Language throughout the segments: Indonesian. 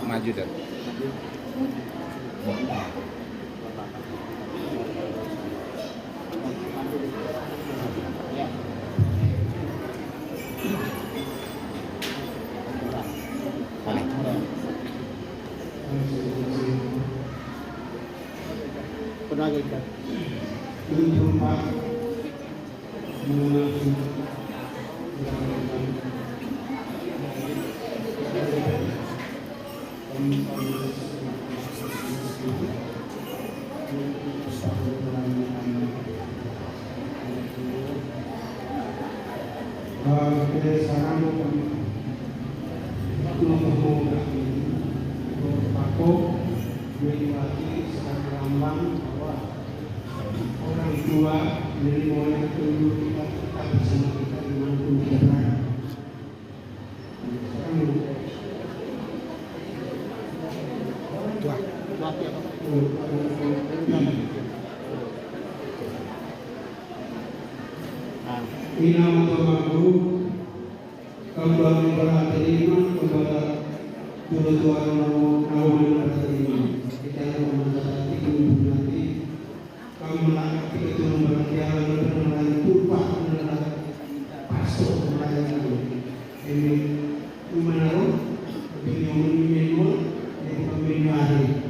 Maju dan orang tua dari mulai dulu kita tetap bersama kita dimanapun kita berada. Ina matamaku kembali berterima kepada dua-dua nawan berterima kita yang menghadapi nanti kami melangkah itu mempertialan dan tumpah adalah pastor pelayanan ini menaruh beliau dari pembina hari.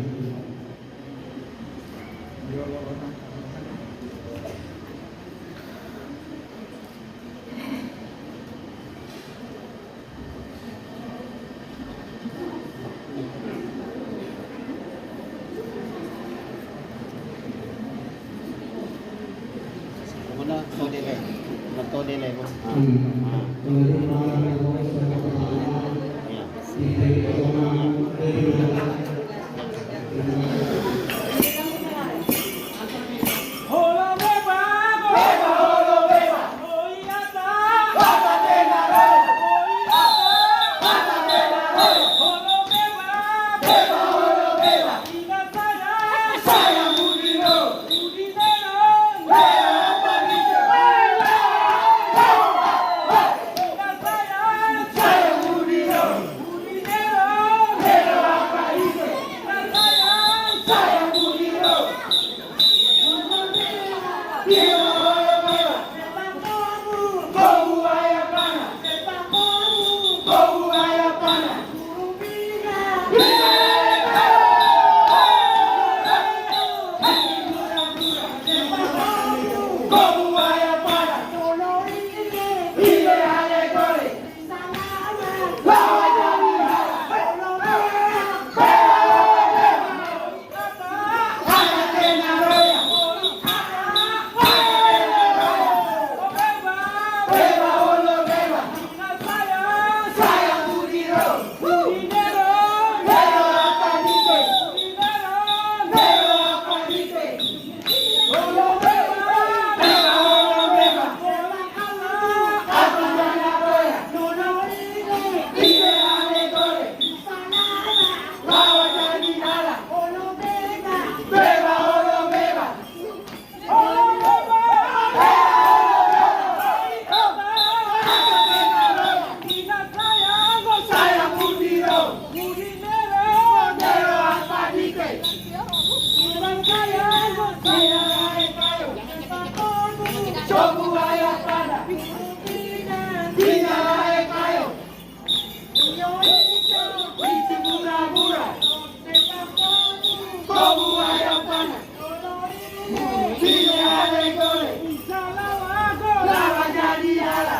Ide alegore. Salawago. Lawan jadi ala.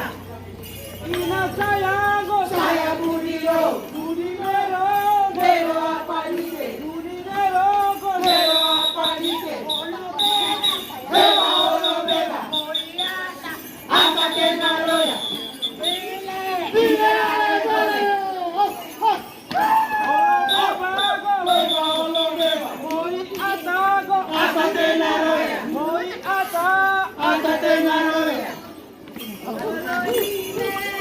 Ina sayago. Saya Budiro. Budinero. Dero apa dike? Budinero. Dero apa dike? Beba olo beba. Apa kena roya? Ide alegore. Beba olo beba. Apa kena roya? Apa kena roya?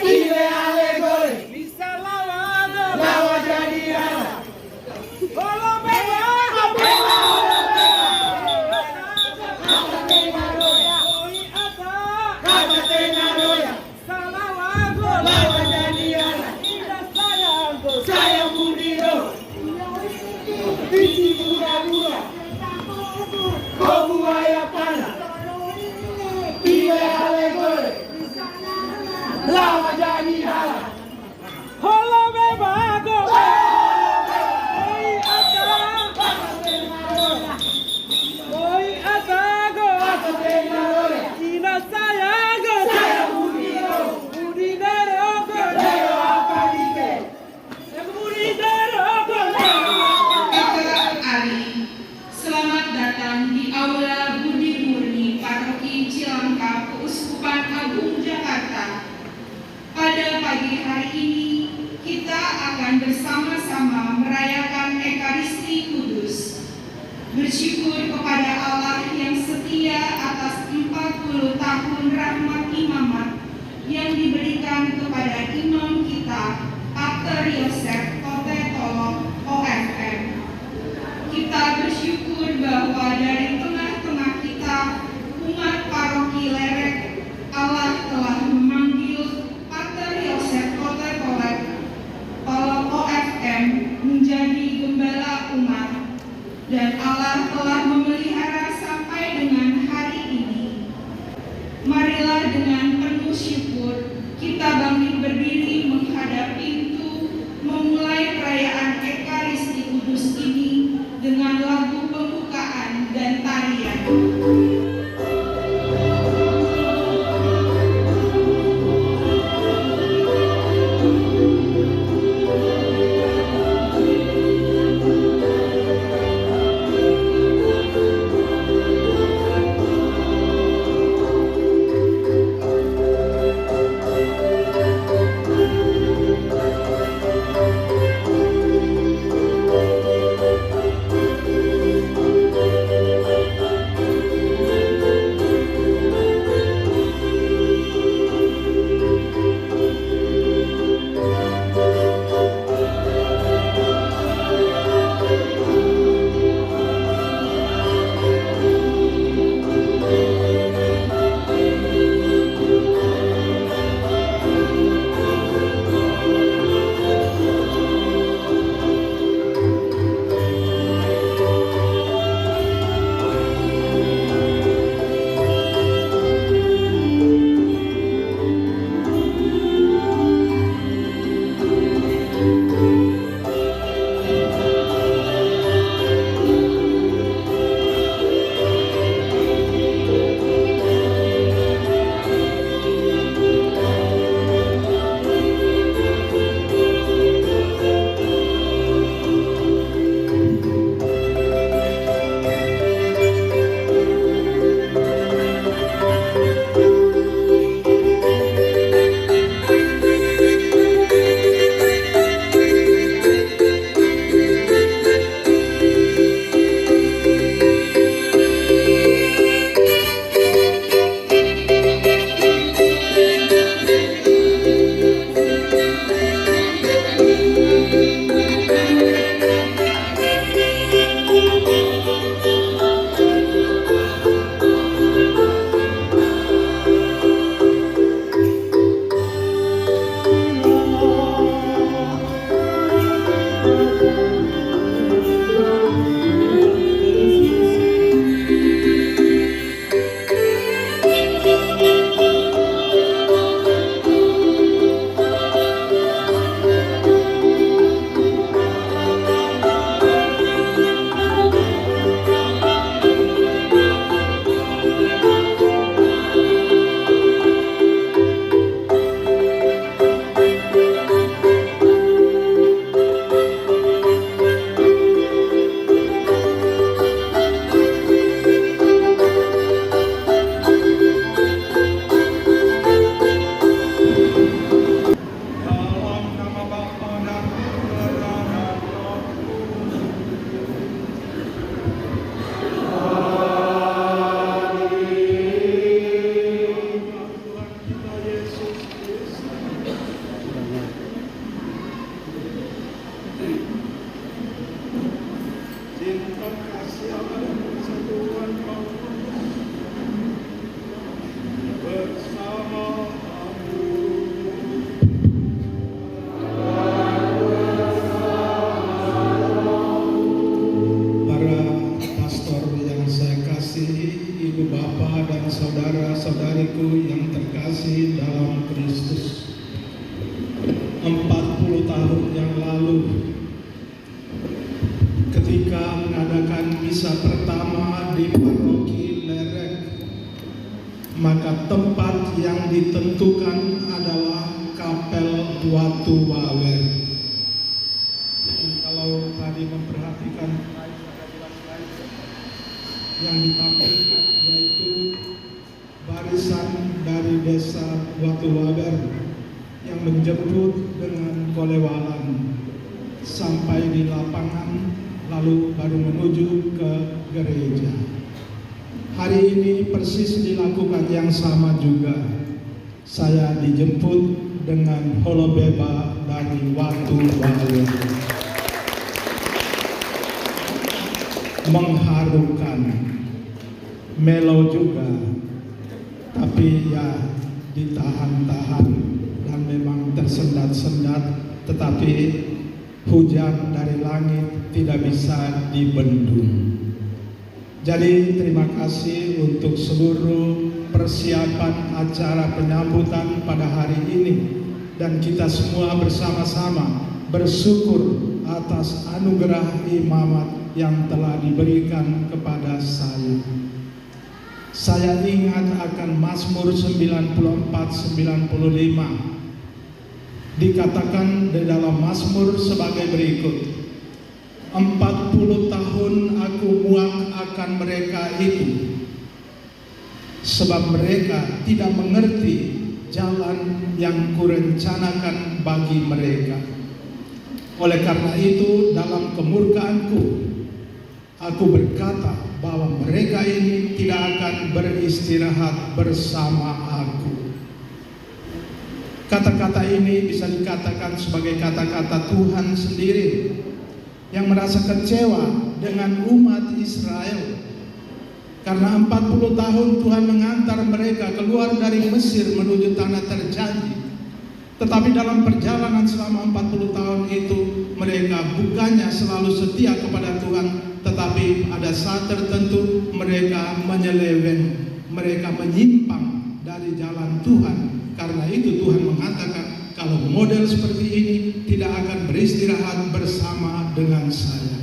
Ide alegore. Lawan jadi ala. Apa kena roya? Lawan jadi ala. Saya Budiro. Isi buda-buda. Kau buaya panah. Ide alegore. Lawan jadi ala. Apa kena roya? Saya Budiro. Dero apa dike? Dr. Ari, selamat datang di Aula Budi Murni Paroki Cilangkap, Keuskupan Agung Jakarta. Pada pagi saudara-saudariku yang terkasih dalam Kristus. 40 tahun yang lalu, ketika mengadakan misa pertama di paroki Lerek, maka tempat yang ditentukan adalah Kapel Watu Wawer. Kalau tadi memperhatikan yang ditampilkan yaitu barisan dari desa Watu Wawer yang menjemput dengan kolewalan sampai di lapangan, lalu baru menuju ke gereja. Hari ini persis dilakukan yang sama juga. Saya dijemput dengan holobeba dari Watu Wawer. Mengharukan, melo juga, tapi ya ditahan-tahan dan memang tersendat-sendat, tetapi hujan dari langit tidak bisa dibendung. Jadi terima kasih untuk seluruh persiapan acara penyambutan pada hari ini, dan kita semua bersama-sama bersyukur atas anugerah imamat yang telah diberikan kepada saya. Saya ingat akan Mazmur 94-95. Dikatakan di dalam Mazmur sebagai berikut: 40 tahun aku muak akan mereka itu, sebab mereka tidak mengerti jalan yang kurencanakan bagi mereka. Oleh karena itu, dalam kemurkaanku, aku berkata bahwa mereka ini tidak akan beristirahat bersama aku. Kata-kata ini bisa dikatakan sebagai kata-kata Tuhan sendiri yang merasa kecewa dengan umat Israel. Karena 40 tahun Tuhan mengantar mereka keluar dari Mesir menuju tanah terjanji. Tetapi dalam perjalanan selama 40 tahun itu, mereka bukannya selalu setia kepada Tuhan, tetapi ada saat tertentu mereka menyeleweng, mereka menyimpang dari jalan Tuhan. Karena itu Tuhan mengatakan, kalau model seperti ini tidak akan beristirahat bersama dengan saya.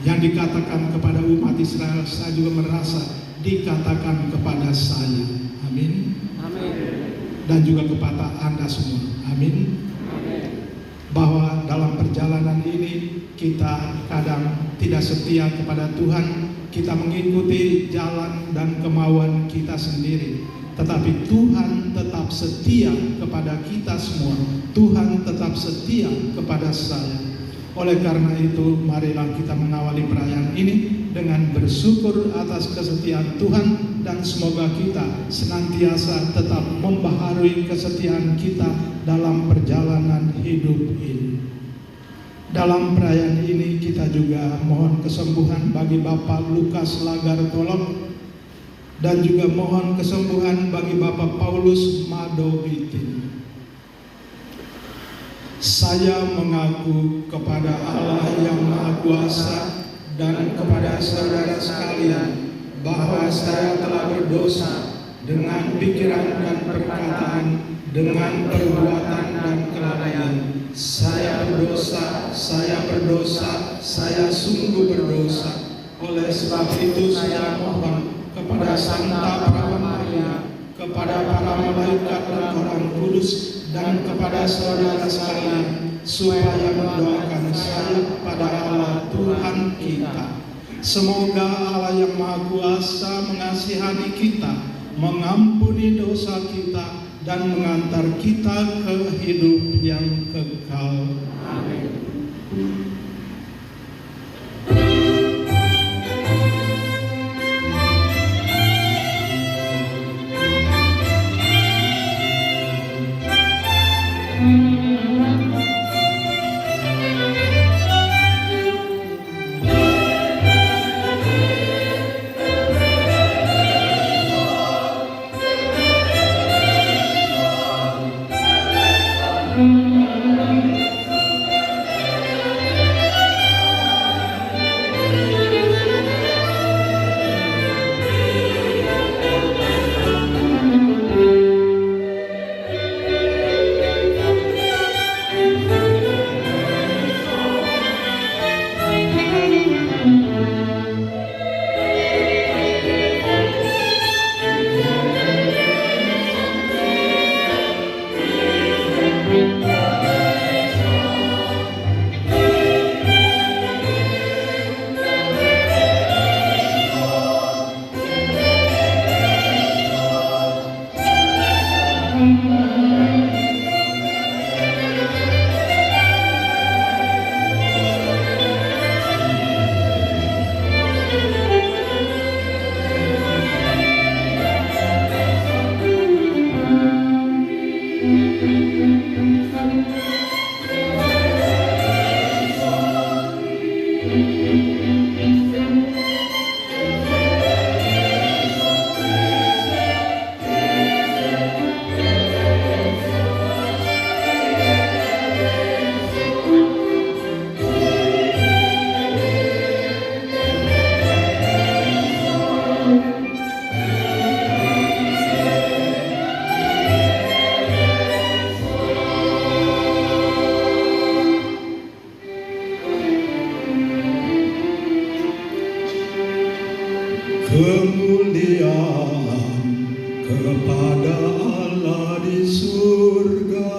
Yang dikatakan kepada umat Israel, saya juga merasa dikatakan kepada saya. Amin. Dan juga kepada Anda semua. Amin. Bahwa dalam perjalanan ini kita kadang tidak setia kepada Tuhan, kita mengikuti jalan dan kemauan kita sendiri. Tetapi Tuhan tetap setia kepada kita semua. Tuhan tetap setia kepada saya. Oleh karena itu, marilah kita mengawali perayaan ini dengan bersyukur atas kesetiaan Tuhan, dan semoga kita senantiasa tetap membaharui kesetiaan kita dalam perjalanan hidup ini. Dalam perayaan ini kita juga mohon kesembuhan bagi Bapak Lukas Lagar Tolong, dan juga mohon kesembuhan bagi Bapak Paulus Mado Bitin. Saya mengaku kepada Allah yang Maha Kuasa dan kepada saudara sekalian bahwa saya telah berdosa dengan pikiran dan perkataan, dengan perbuatan dan kelalaian. Saya berdosa, saya sungguh berdosa. Oleh sebab itu saya mohon kepada Santa Perawan Maria, kepada para malaikat dan orang kudus, dan kepada saudara sekalian, supaya mendoakan saya pada Allah Tuhan kita. Semoga Allah yang Maha Kuasa mengasihani kita, mengampuni dosa kita, dan mengantar kita ke hidup yang kekal. Amin. kemuliaan kepada Allah di surga.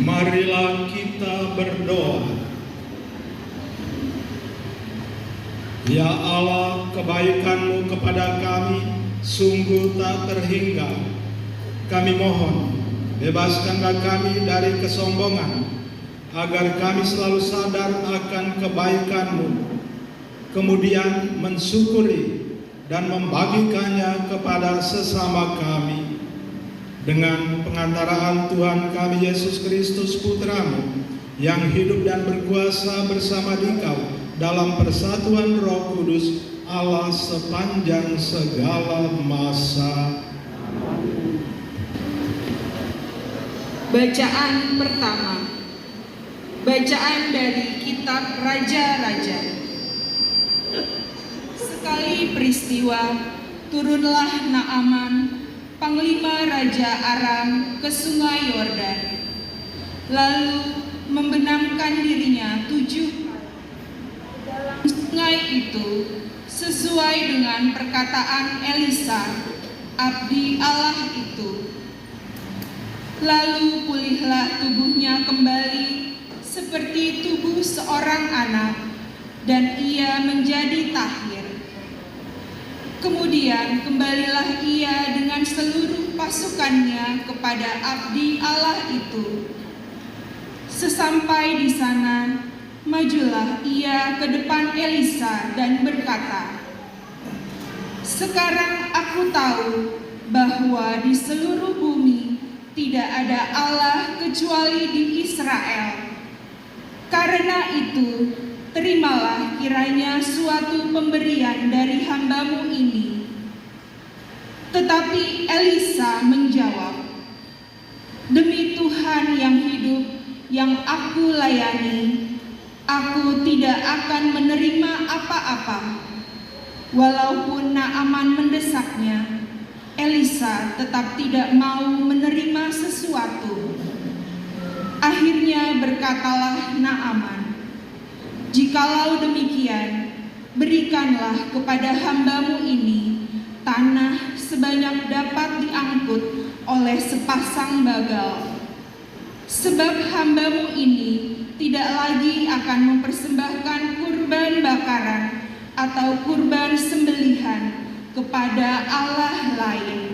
Marilah kita berdoa. Ya Allah, kebaikan-Mu kepada kami sungguh tak terhingga. Kami mohon, bebaskanlah kami dari kesombongan, agar kami selalu sadar akan kebaikan-Mu, kemudian mensyukuri dan membagikannya kepada sesama kami. Dengan pengantaraan Tuhan kami Yesus Kristus Putra-Mu, yang hidup dan berkuasa bersama Dikau dalam persatuan Roh Kudus, Allah sepanjang segala masa. Bacaan pertama. Bacaan dari Kitab Raja-Raja. Sekali peristiwa, turunlah Naaman, panglima Raja Aram, ke sungai Yordan, lalu membenamkan dirinya 7 kali dalam sungai itu, sesuai dengan perkataan Elisa, abdi Allah itu. Lalu pulihlah tubuhnya kembali seperti tubuh seorang anak, dan ia menjadi tahir. Kemudian kembalilah ia dengan seluruh pasukannya kepada abdi Allah itu. Sesampai di sana, majulah ia ke depan Elisa dan berkata, "Sekarang aku tahu bahwa di seluruh bumi tidak ada Allah kecuali di Israel. Karena itu, terimalah kiranya suatu pemberian dari hamba-Mu ini." Tetapi Elisa menjawab, "Demi Tuhan yang hidup, yang aku layani, aku tidak akan menerima apa-apa." Walaupun Naaman mendesaknya, Elisa tetap tidak mau menerima sesuatu. Akhirnya berkatalah Naaman, "Jikalau demikian, berikanlah kepada hamba-Mu ini tanah sebanyak dapat diangkut oleh sepasang bagal. Sebab hamba-Mu ini tidak lagi akan mempersembahkan kurban bakaran atau kurban sembelihan kepada Allah lain,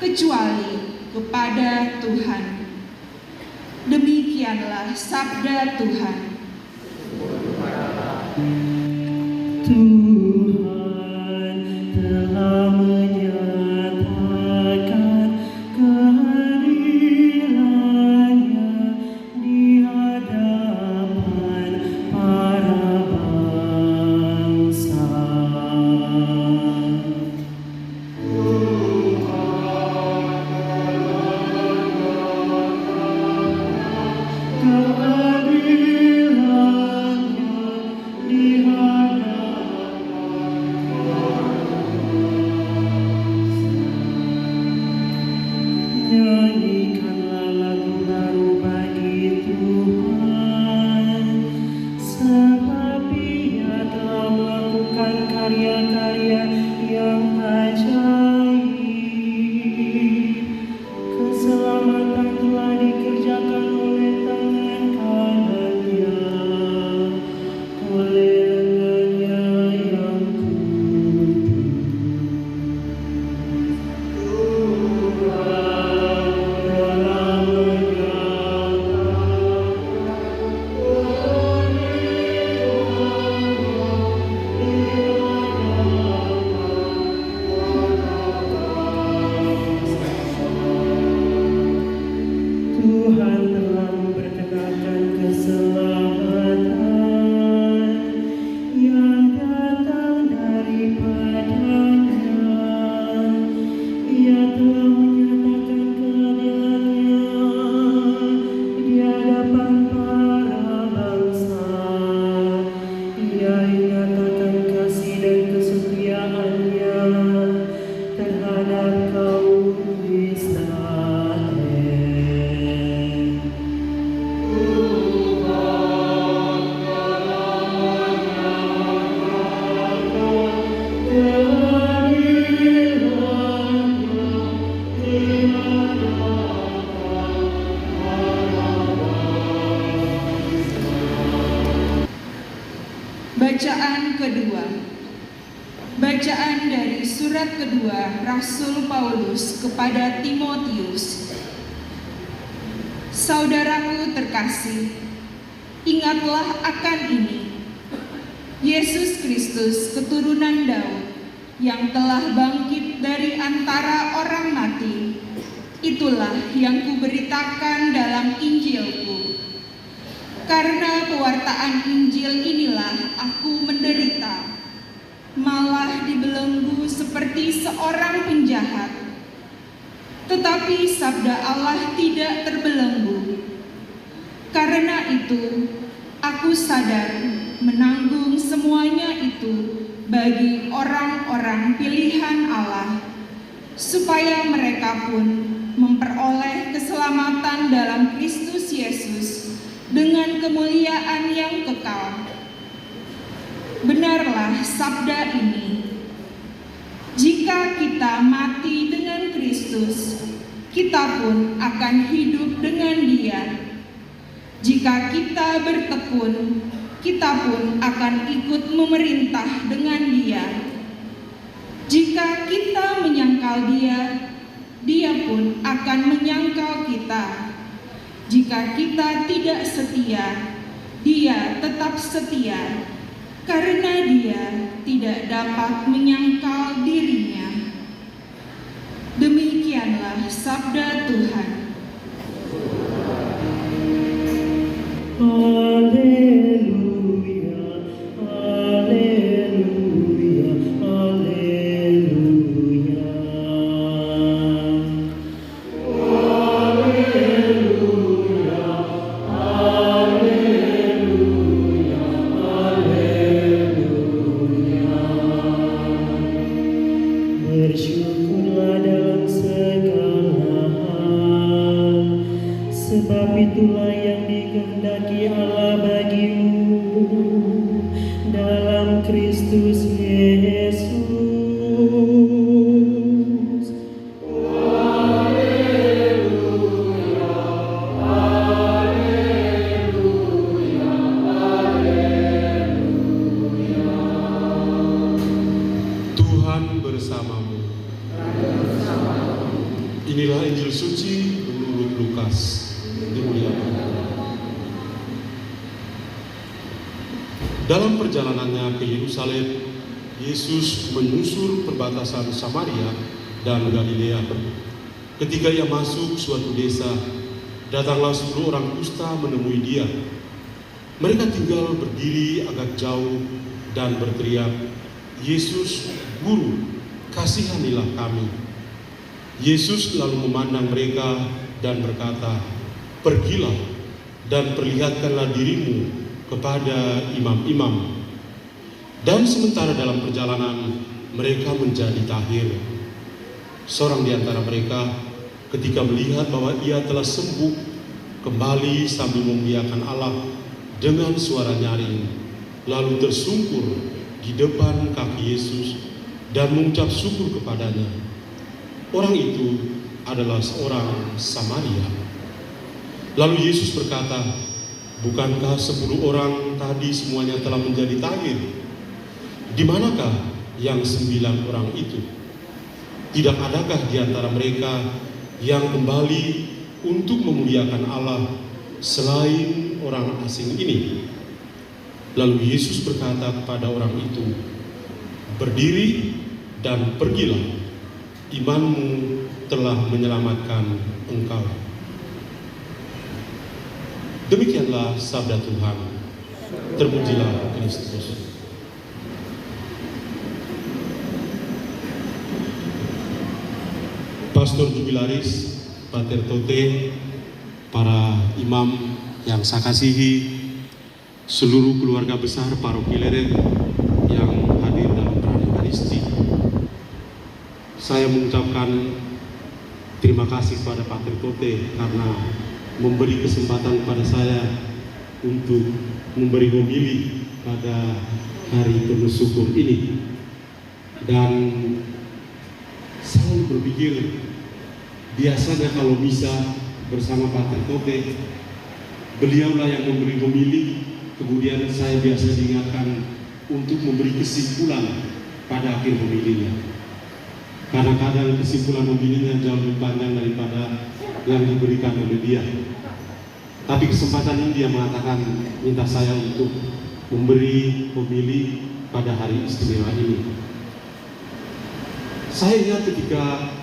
kecuali kepada Tuhan." Demikianlah sabda Tuhan. Tuhan telah menyatakan keadilan-Nya di hadapan para bangsa. karya-karya yang ajaib. Keselamatan telah dikerjakan oleh tangan kanannya, oleh lengannya yang Tuhan telah memperkenalkan keselamatan yang datang daripadanya. Ia telah menyatakan keadilannya di hadapan para bangsa. Ia menyatakan kasih dan kesetiaannya terhadap kaum Israel. Bacaan kedua. Bacaan dari surat kedua Rasul Paulus kepada Timotius. Saudaraku terkasih, ingatlah akan ini. Yesus Kristus keturunan Daud yang telah bangkit dari antara orang mati, itulah yang kuberitakan dalam Injilku. Karena pewartaan Injil inilah aku menderita, malah dibelenggu seperti seorang penjahat. Tetapi sabda Allah tidak terbelenggu. Karena itu, aku sadar menanggung semuanya itu bagi orang-orang pilihan Allah, supaya mereka pun memperoleh keselamatan dalam Kristus Yesus dengan kemuliaan yang kekal. Benarlah sabda ini, jika kita mati dengan Kristus, kita pun akan hidup dengan Dia. Jika kita bertekun, kita pun akan ikut memerintah dengan Dia. Jika kita menyangkal Dia, Dia pun akan menyangkal kita. Jika kita tidak setia, Dia tetap setia, karena Dia tidak dapat menyangkal dirinya. Demikianlah sabda Tuhan. Haleluya, haleluya, haleluya. Bersyukurlah dalam segala hal, sebab itulah yang dikehendaki Allah bagimu dalam Kristus Yesus. Tuhan bersamamu. Inilah Injil suci menurut Lukas. Dimuliakan. Dalam perjalanannya ke Yerusalem, Yesus menyusur perbatasan Samaria dan Galilea. Ketika ia masuk suatu desa, datanglah 10 orang kusta menemui dia. Mereka tinggal berdiri agak jauh dan berteriak, "Yesus, Guru, kasihanilah kami." Yesus lalu memandang mereka dan berkata, "Pergilah dan perlihatkanlah dirimu kepada imam-imam." Dan sementara dalam perjalanan, mereka menjadi tahir. Seorang di antara mereka, ketika melihat bahwa ia telah sembuh, kembali sambil memuliakan Allah dengan suara nyaring, lalu tersungkur di depan kaki Yesus dan mengucap syukur kepadanya. Orang itu adalah seorang Samaria. Lalu Yesus berkata, "Bukankah 10 orang tadi semuanya telah menjadi tahir? Di manakah yang 9 orang itu? Tidak adakah di antara mereka yang kembali untuk memuliakan Allah selain orang asing ini?" Lalu Yesus berkata kepada orang itu, "Berdiri dan pergilah, imanmu telah menyelamatkan engkau." Demikianlah sabda Tuhan. Terpujilah Kristus. Pastor Jubilaris, Pater Tote, para imam yang saya kasihi, seluruh keluarga besar Paroki Leren yang hadir dalam perayaan Ekaristi, saya mengucapkan terima kasih kepada Pater Tote karena memberi kesempatan kepada saya untuk memberi homili pada hari penuh syukur ini. Dan saya berpikir, biasanya kalau bisa bersama Pater Tote, beliaulah yang memberi homili, kemudian saya biasa diingatkan untuk memberi kesimpulan pada akhir homilinya. Kadang-kadang kesimpulan homilinya jauh lebih panjang daripada yang diberikan oleh dia. Tapi kesempatan ini dia mengatakan, minta saya untuk memberi homili pada hari istimewa ini. Saya ingat ketika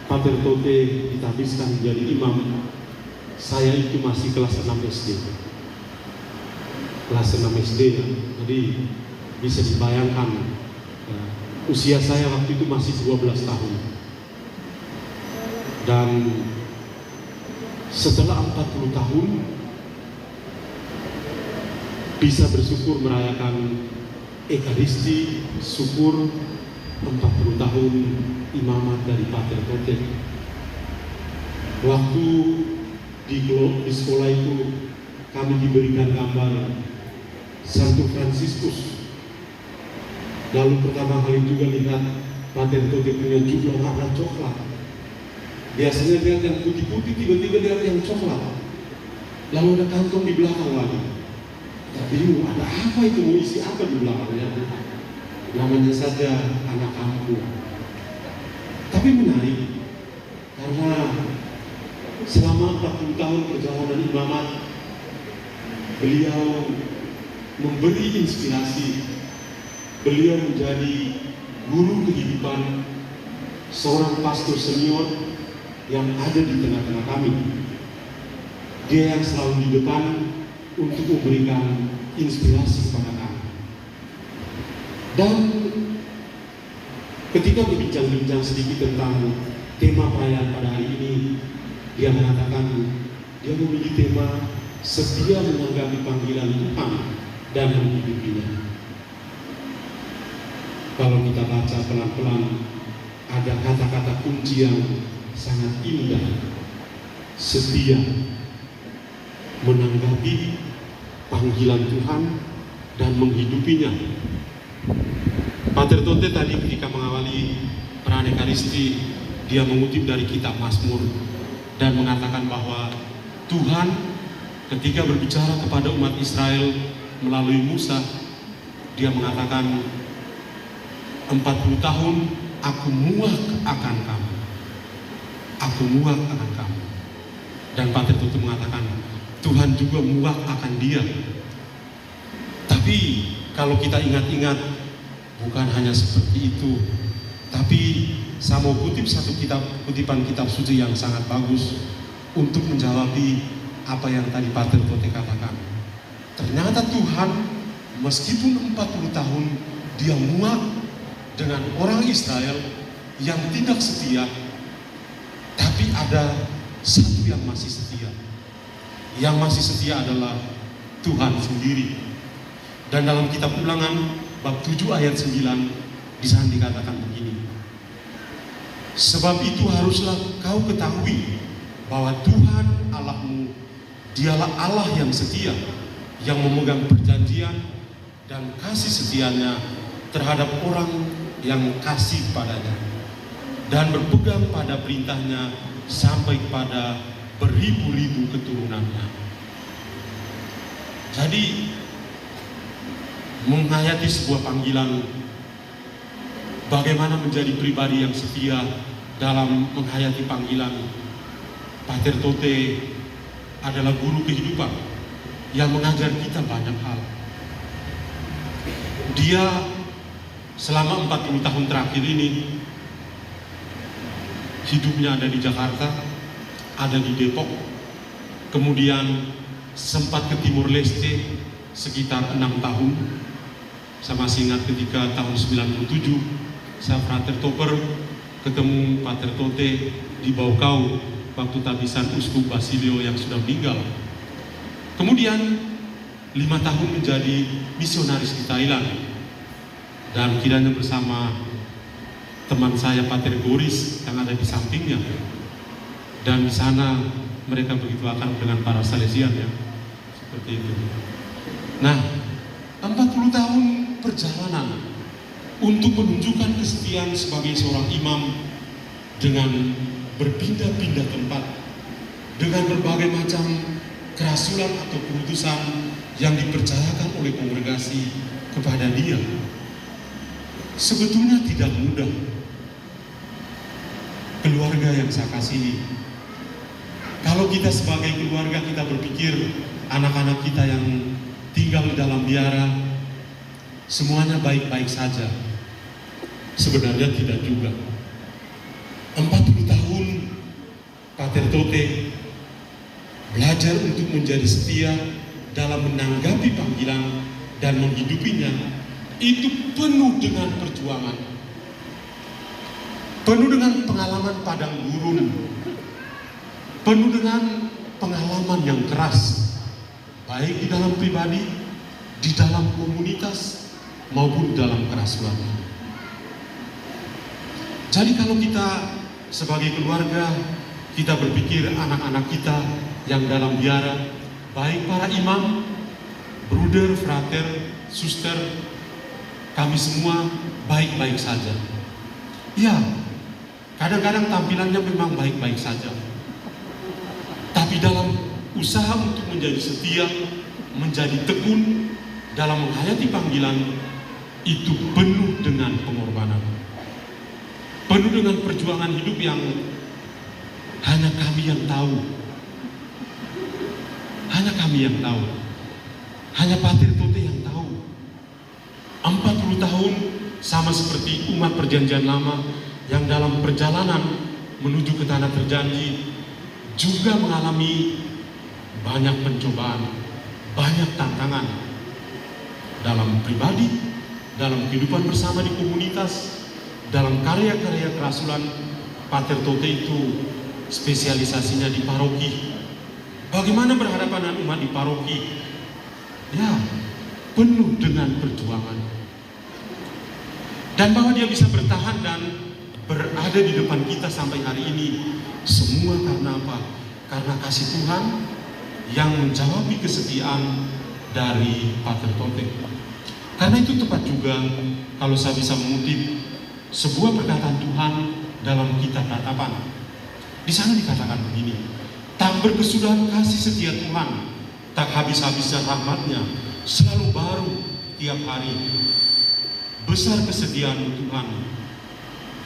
Pater Tote ditabiskan menjadi imam, saya itu masih kelas 6 SD. Kelas 6 SD ya. Jadi bisa dibayangkan usia saya waktu itu masih 12 tahun. Dan setelah 40 tahun bisa bersyukur merayakan Ekaristi, syukur 40 tahun imamat dari Pater Tote. Waktu di sekolah itu kami diberikan gambar Santo Fransiskus. Lalu pertama kali juga lihat Pater Tote punya jubah warna coklat. Biasanya lihat yang putih-putih, tiba-tiba lihat yang coklat. Lalu ada kantong di belakang lagi. Tapi ada apa itu, mau isi apa di belakangnya? Namanya saja anak kampung. Tapi menarik, karena selama 40 tahun perjalanan imamat, beliau memberi inspirasi. Beliau menjadi guru kehidupan, seorang pastor senior yang ada di tengah-tengah kami. Dia yang selalu di depan untuk memberikan inspirasi kepada kami. Dan ketika berbincang-bincang sedikit tentang tema perayaan pada hari ini, dia mengatakan dia memilih tema setia menanggapi panggilan Tuhan dan menghidupinya. Kalau kita baca pelan-pelan, ada kata-kata kunci yang sangat indah. Setia menanggapi panggilan Tuhan dan menghidupinya. Pater Tote tadi ketika mengawali perayaan Ekaristi, dia mengutip dari kitab Mazmur dan mengatakan bahwa Tuhan ketika berbicara kepada umat Israel melalui Musa, dia mengatakan, 40 tahun aku muak akan kamu. Aku muak akan kamu. Dan Pater Tote mengatakan, Tuhan juga muak akan dia. Tapi kalau kita ingat-ingat, bukan hanya seperti itu. Tapi saya mau kutip satu kutipan kitab suci yang sangat bagus untuk menjawabi apa yang tadi Pater Tote katakan. Ternyata Tuhan meskipun 40 tahun dia muak dengan orang Israel yang tidak setia, tapi ada satu yang masih setia. Yang masih setia adalah Tuhan sendiri. Dan dalam kitab Ulangan bab 7 ayat 9 di sana dikatakan begini, sebab itu haruslah kau ketahui bahwa Tuhan Allahmu, dialah Allah yang setia, yang memegang perjanjian dan kasih setianya terhadap orang yang kasih padanya dan berpegang pada perintahnya sampai pada beribu-ribu keturunannya. Jadi menghayati sebuah panggilan, bagaimana menjadi pribadi yang setia dalam menghayati panggilan. Pater Tote adalah guru kehidupan yang mengajar kita banyak hal. Dia selama 40 tahun terakhir ini hidupnya ada di Jakarta, ada di Depok, kemudian sempat ke Timur Leste sekitar 6 tahun. Saya masih ingat ketika tahun 97 saya Frater Toper ketemu Pater Tote di Baukau waktu tabisan Uskup Basilio yang sudah meninggal. Kemudian 5 tahun menjadi misionaris di Thailand, dan kiranya bersama teman saya Pater Boris yang ada di sampingnya, dan di sana mereka begitu akrab dengan para Salesian ya, seperti itu. Nah, 40 tahun perjalanan untuk menunjukkan kesetiaan sebagai seorang imam dengan berpindah-pindah tempat, dengan berbagai macam kerasulan atau keputusan yang dipercayakan oleh kongregasi kepada dia. Sebetulnya tidak mudah. Keluarga yang saya kasihi, kalau kita sebagai keluarga kita berpikir anak-anak kita yang tinggal di dalam biara semuanya baik-baik saja, sebenarnya tidak juga. 40 tahun Pater Tote belajar untuk menjadi setia dalam menanggapi panggilan dan menghidupinya. Itu penuh dengan perjuangan, penuh dengan pengalaman padang gurun, penuh dengan pengalaman yang keras, baik di dalam pribadi, di dalam komunitas, maupun dalam kerasulan. Jadi kalau kita sebagai keluarga, kita berpikir anak-anak kita yang dalam biara, baik para imam, bruder, frater, suster, kami semua baik-baik saja. Ya, kadang-kadang tampilannya memang baik-baik saja. Tapi dalam usaha untuk menjadi setia, menjadi tekun dalam menghayati panggilan, itu penuh dengan pengorbanan, penuh dengan perjuangan hidup yang hanya kami yang tahu. Hanya kami yang tahu. Hanya Pater Tote yang tahu. 40 tahun sama seperti umat perjanjian lama yang dalam perjalanan menuju ke tanah terjanji juga mengalami banyak pencobaan, banyak tantangan dalam pribadi, dalam kehidupan bersama di komunitas, dalam karya-karya kerasulan. Pater Tote itu spesialisasinya di paroki. Bagaimana berhadapan dengan umat di paroki? Ya, penuh dengan perjuangan. Dan bahwa dia bisa bertahan dan berada di depan kita sampai hari ini, semua karena apa? Karena kasih Tuhan yang menjawab kesetiaan dari Pater Tote. Karena itu tepat juga kalau saya bisa mengutip sebuah perkataan Tuhan dalam kitab Ratapan. Di sana dikatakan begini, tak berkesudahan kasih setia Tuhan, tak habis-habisnya rahmatnya, selalu baru tiap hari. Besar kesetiaan Tuhan,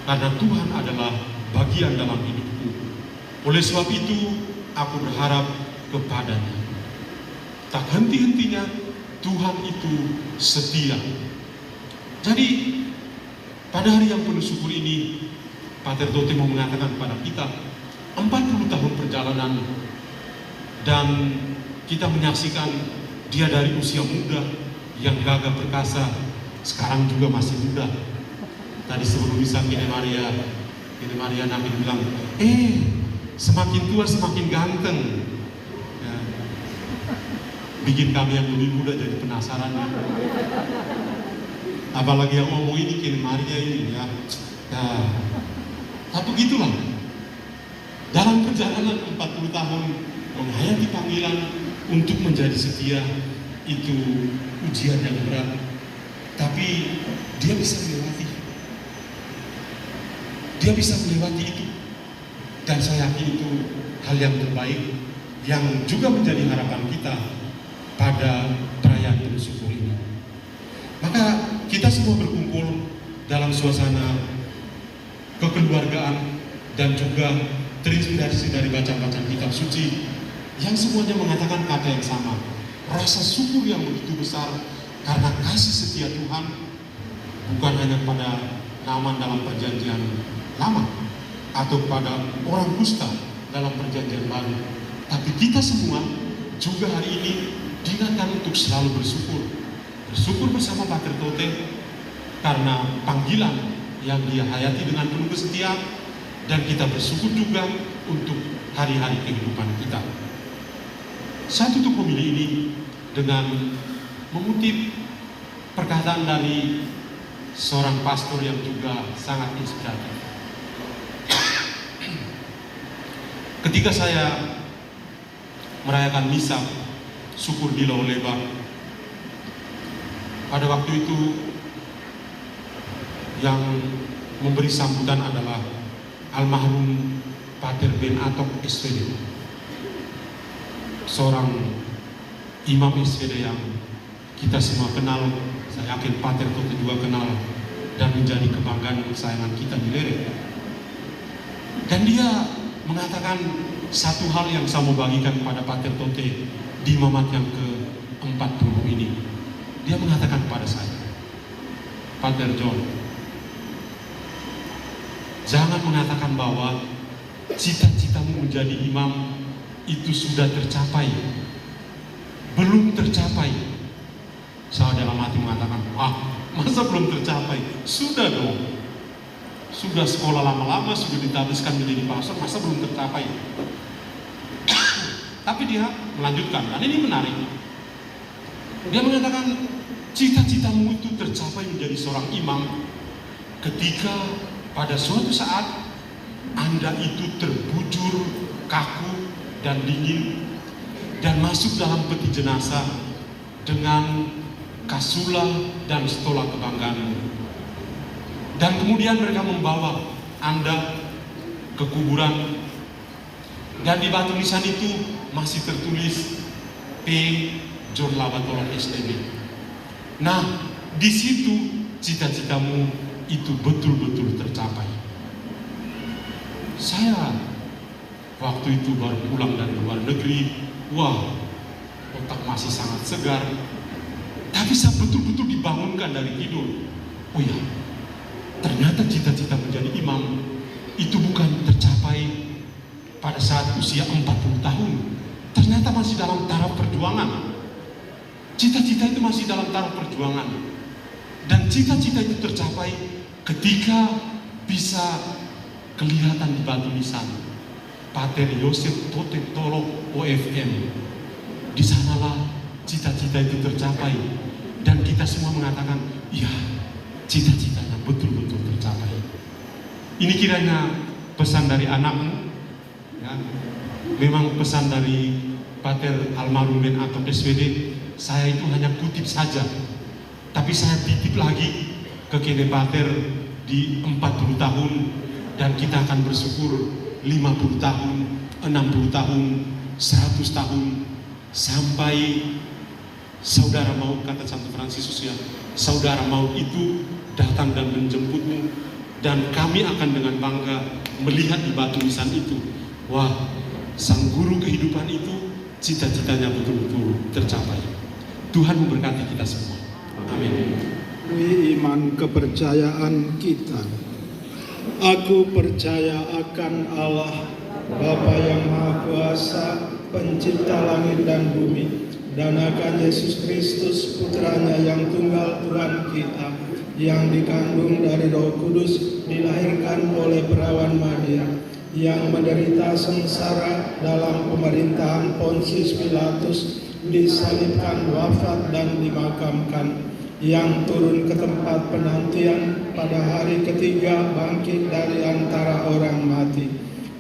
karena Tuhan adalah bagian dalam hidupku. Oleh sebab itu, aku berharap kepadanya. Tak henti-hentinya, Tuhan itu setia. Jadi, pada hari yang penuh syukur ini, Pater Tote mau mengatakan kepada kita, 40 tahun perjalanan, dan kita menyaksikan dia dari usia muda yang gagah perkasa, sekarang juga masih muda. Tadi sebelum bisa Kine Maria Nabi bilang, semakin tua semakin ganteng. Ya. Bikin kami yang lebih muda jadi penasaran. Ya. Apalagi yang ngomong ini Kine Maria ini ya. Tapi begitulah. Dalam perjalanan 40 tahun menghayati panggilan untuk menjadi setia, itu ujian yang berat. tapi dia bisa melewati. Dia bisa melewati itu. Dan saya yakin itu hal yang terbaik yang juga menjadi harapan kita pada perayaan bersyukur ini. Maka kita semua berkumpul dalam suasana kekeluargaan dan juga terinspirasi dari bacaan-bacaan kitab suci yang semuanya mengatakan kata yang sama. Rasa syukur yang begitu besar karena kasih setia Tuhan bukan hanya pada zaman dalam perjanjian lama atau pada orang kusta dalam perjanjian baru, tapi kita semua juga hari ini diingatkan untuk selalu bersyukur. Bersyukur bersama Pater Tote karena panggilan yang dia hayati dengan penuh kesetiaan, dan kita bersyukur juga untuk hari-hari kehidupan kita. Saya tutup homili ini dengan mengutip perkataan dari seorang pastor yang juga sangat inspiratif. Ketika saya merayakan misa syukur di Lauleba, pada waktu itu yang memberi sambutan adalah almarhum Pater Ben Atok SVD, seorang imam SVD yang kita semua kenal. Saya yakin Pater Tote juga kenal dan menjadi kebanggaan kesayangan kita di Lere. Dan dia mengatakan satu hal yang saya mau bagikan kepada Pater Tote di Mamat yang ke-40 ini. Dia mengatakan kepada saya, Pater John, jangan mengatakan bahwa cita-citamu menjadi imam itu sudah tercapai. Belum tercapai. Saya dalam hati mengatakan, masa belum tercapai? Sudah dong. Sudah sekolah lama-lama, sudah ditabiskan menjadi pastor, masa belum tercapai? Tapi dia melanjutkan, dan ini menarik. Dia mengatakan, cita-citamu itu tercapai menjadi seorang imam ketika pada suatu saat Anda itu terbujur, kaku, dan dingin, dan masuk dalam peti jenazah dengan kasula dan stola kebanggaan. Dan kemudian mereka membawa Anda ke kuburan, dan di batu nisan itu masih tertulis P. John Labatolong STB. Nah, di situ cita-citamu itu betul-betul tercapai. Saya waktu itu baru pulang dari luar negeri, otak masih sangat segar, tapi saya betul-betul dibangunkan dari tidur. Oh ya, ternyata cita-cita menjadi imam itu bukan tercapai pada saat usia 40 tahun. Ternyata masih dalam taraf perjuangan. Cita-cita itu masih dalam taraf perjuangan. Dan cita-cita itu tercapai ketika bisa kelihatan di batu nisan Pater Yosef Tote Tolo OFM. Di sanalah cita-cita itu tercapai, dan kita semua mengatakan, iya, cita-citanya betul-betul tercapai. Ini kiranya pesan dari anakmu, ya. Memang pesan dari Pater almarhum Ben Atok SVD, saya itu hanya kutip saja, tapi saya titip lagi ke Kene Pater di 40 tahun, dan kita akan bersyukur 50 tahun, 60 tahun, 100 tahun, sampai saudara maut, kata Santo Fransiskus ya, saudara maut itu datang dan menjemputmu, dan kami akan dengan bangga melihat di batu nisan itu, wah, sang guru kehidupan itu cita-citanya betul-betul tercapai. Tuhan memberkati kita semua. Amin. Iman kepercayaan kita. Aku percaya akan Allah, Bapa yang Maha Kuasa, Pencipta langit dan bumi, dan akan Yesus Kristus, Putranya yang tunggal Tuhan kita, yang dikandung dari Roh Kudus, dilahirkan oleh perawan Maria, yang menderita sengsara dalam pemerintahan Pontius Pilatus, disalibkan, wafat, dan dimakamkan, yang turun ke tempat penantian, pada hari ketiga bangkit dari antara orang mati,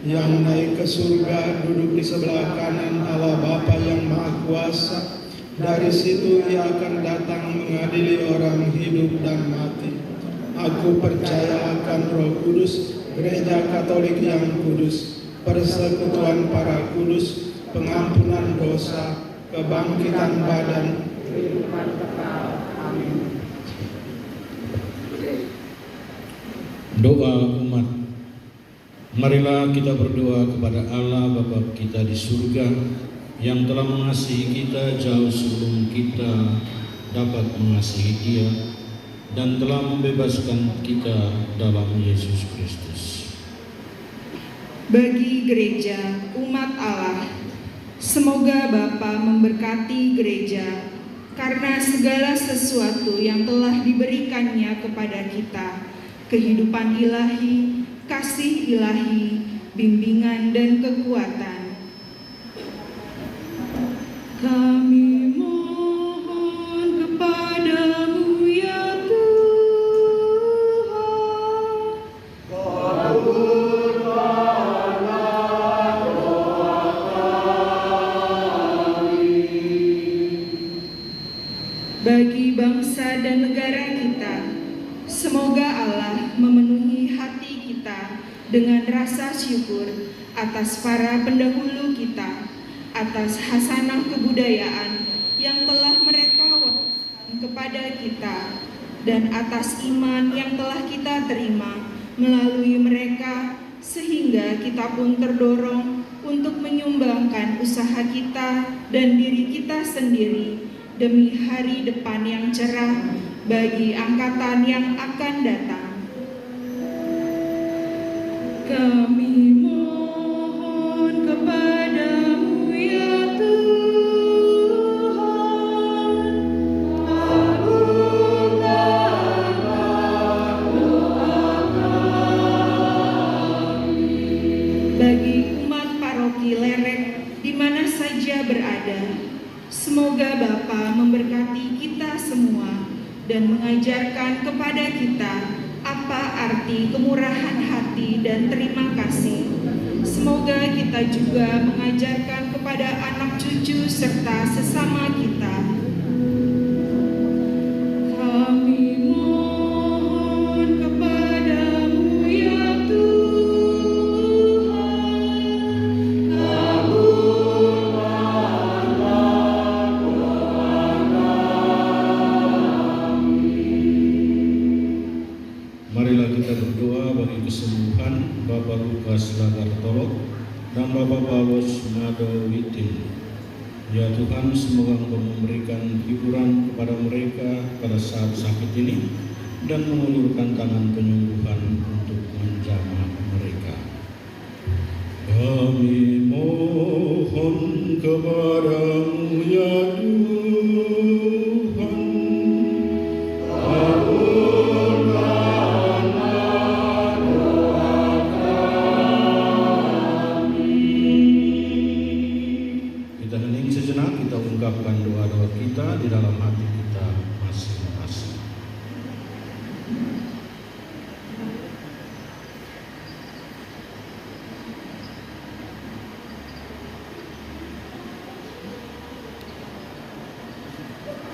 yang naik ke surga, duduk di sebelah kanan Allah Bapa yang Maha Kuasa, Dari situ ia akan datang mengadili orang hidup dan mati. Aku percaya akan Roh Kudus, Gereja Katolik yang kudus, persekutuan para kudus, pengampunan dosa, kebangkitan badan, kehidupan kekal. Amin. Doa umat. Marilah kita berdoa kepada Allah Bapa kita di surga yang telah mengasihi kita jauh sebelum kita dapat mengasihi Dia dan telah membebaskan kita dalam Yesus Kristus. Bagi gereja umat Allah, semoga Bapa memberkati gereja karena segala sesuatu yang telah diberikannya kepada kita, kehidupan ilahi, kasih ilahi, bimbingan dan kekuatan. Kami mohon kepadamu ya Tuhan. Bagi bangsa dan negara kita, semoga Allah memenuhi hati kita dengan rasa syukur atas para pendahulu kita, atas hasanah kebudayaan yang telah mereka wariskan kepada kita, dan atas iman yang telah kita terima melalui mereka, sehingga kita pun terdorong untuk menyumbangkan usaha kita dan diri kita sendiri demi hari depan yang cerah bagi angkatan yang akan datang. Kami mohon kepadamu ya Tuhan, kabulkanlah doa kami. Bagi umat paroki Lerek di mana saja berada, semoga Bapa memberkati kita semua dan mengajarkan kepada kita apa arti kemurahan hati dan terima kasih. Semoga kita juga mengajarkan kepada anak cucu serta sesama kita. Kami mohon kepadamu ya Tuhan, kabulkanlah doa kami. Marilah kita berdoa bagi kesembuhan Bapak Lukas Lagartolok dan Bapak Paulus Madowitin. Ya Tuhan, semoga Engkau memberikan hiburan kepada mereka pada saat sakit ini dan mengulurkan tangan penyembuhan untuk menjamah mereka. Kami mohon kepadamu ya Tuhan, kabulkanlah doa kami. Kita hening sejenak, kita ungkapkan doa-doa kita di dalam hati kita masing-masing.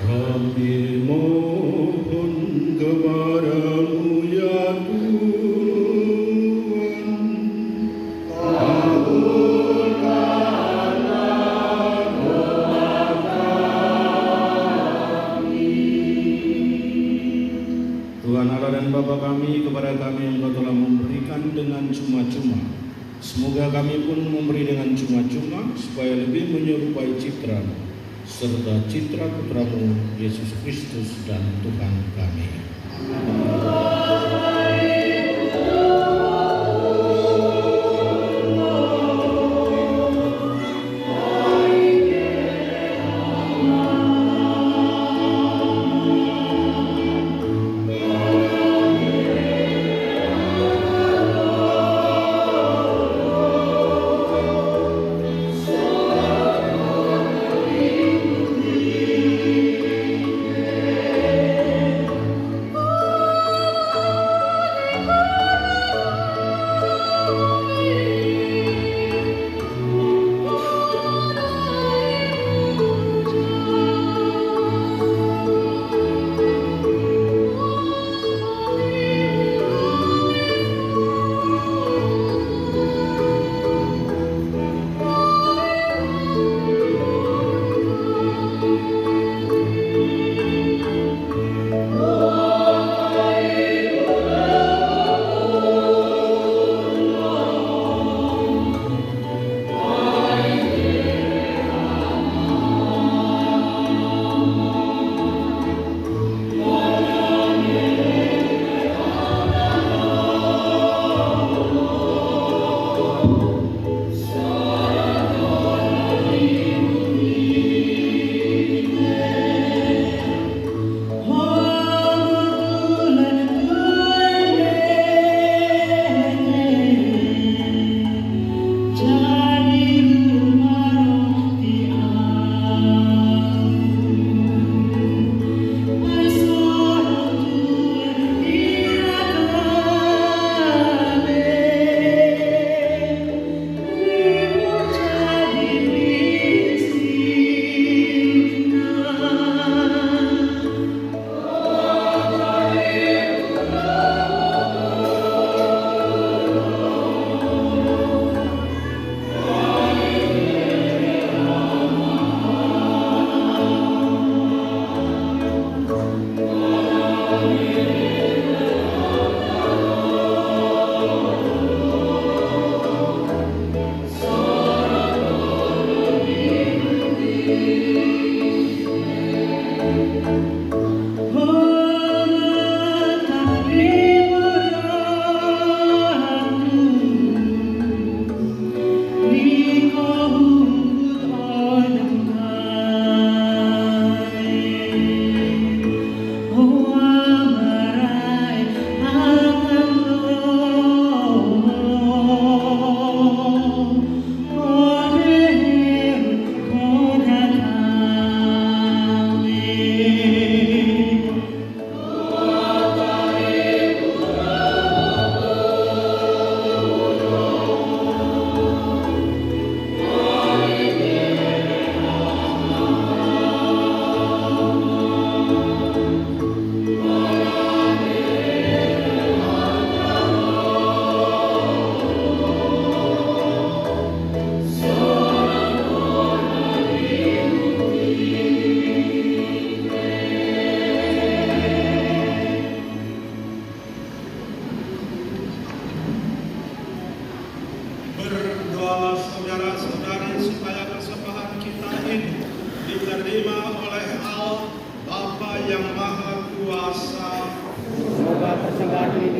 Kami mohon kepadamu ya Tuhan, kabulkanlah doa kami. Tuhan Allah dan Bapa kami, kepada kami Engkau telah memberikan dengan cuma-cuma. Semoga kami pun memberi dengan cuma-cuma supaya lebih menyerupai citra serta citra Putramu Yesus Kristus dan Tuhan kami.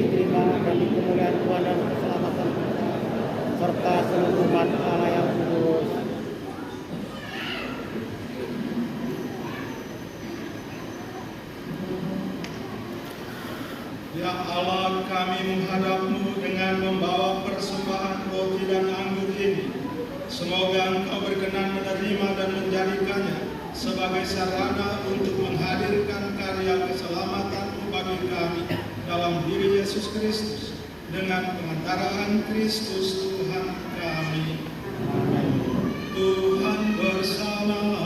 diterima demi kemuliaan Tuhan dan keselamatan kita, serta seluruh umat Allah yang kudus. Ya Allah, kami menghadap-Mu dengan membawa persembahan roti dan anggur ini. Semoga Engkau berkenan menerima dan menjadikannya sebagai sarana untuk menghadirkan karya keselamatan-Mu bagi kami dalam diri Yesus Kristus dengan pengantaraan Kristus Tuhan kami. Tuhan bersama-Mu.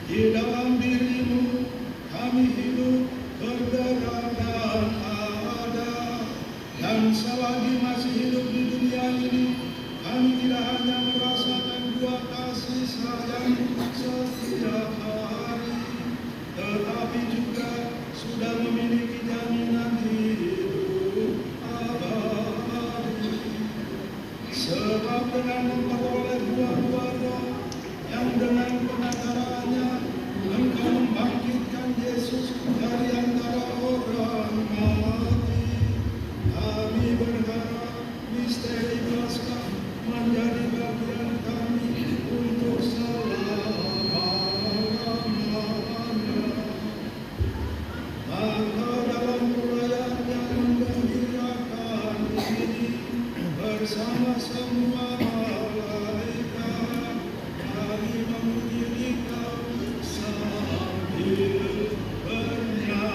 Di dalam diri-Mu kami hidup, bergerak dan ada. Dan selagi masih hidup di dunia ini, kami tidak hanya merasakan dua kasih sayang setiap hari, tetapi juga sudah memiliki jaminan hidup abadi. Sebab dengan memperoleh buah-buah roh yang dengan pengantarannya Engkau membangkitkan Yesus dari antara orang mati, kami berharap misteri Paskah menjadi bagian kami untuk selama-lamanya. Maka dalam perayaan yang menggembirakan ini, bersama semua malaikat kami memuji Engkau sambil bernyanyi.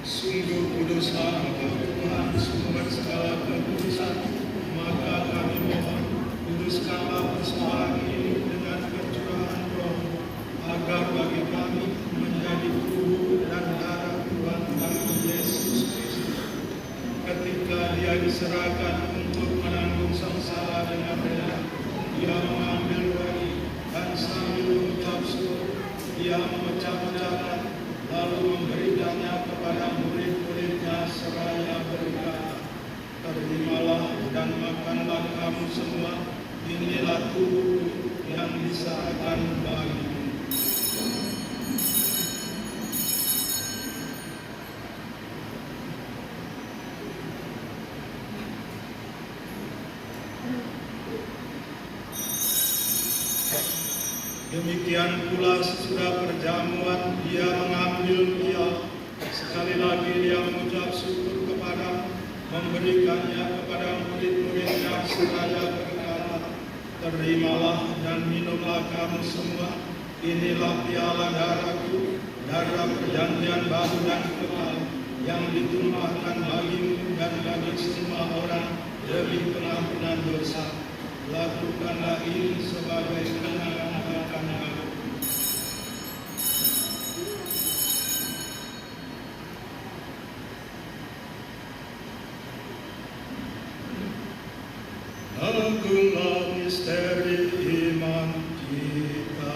Sungguh kuduslah Engkau Tuhan, sumber segala kekudusan. Maka kami mohon, kuduskanlah persembahan ini dengan pencurahan Roh, agar bagi kami menjadi tubuh dan darah Tuhan kami Yesus Kristus. Ketika Dia diserahkan untuk menanggung sengsara dengan rela, Dia mengambil roti dan sambil mengucap syukur, Dia memecah-mecahkan, lalu memberikannya kepada murid-muridnya seraya berkata, "Terimalah dan makanlah kamu semua, inilah tubuh yang diserahkan bagimu." Demikian pula sesudah perjamuan Dia mengambil piala. Sekali lagi Dia mengucap syukur kepada, memberikannya kepada murid-muridnya seraya berkata, Terimalah dan minumlah kamu semua. Inilah piala darahku, darah perjanjian baru dan kekal, yang ditumpahkan bagimu dan bagi semua orang demi pengampunan dosa. Lakukanlah ini sebagai kenangan akan aku. Agunglah misteri iman kita.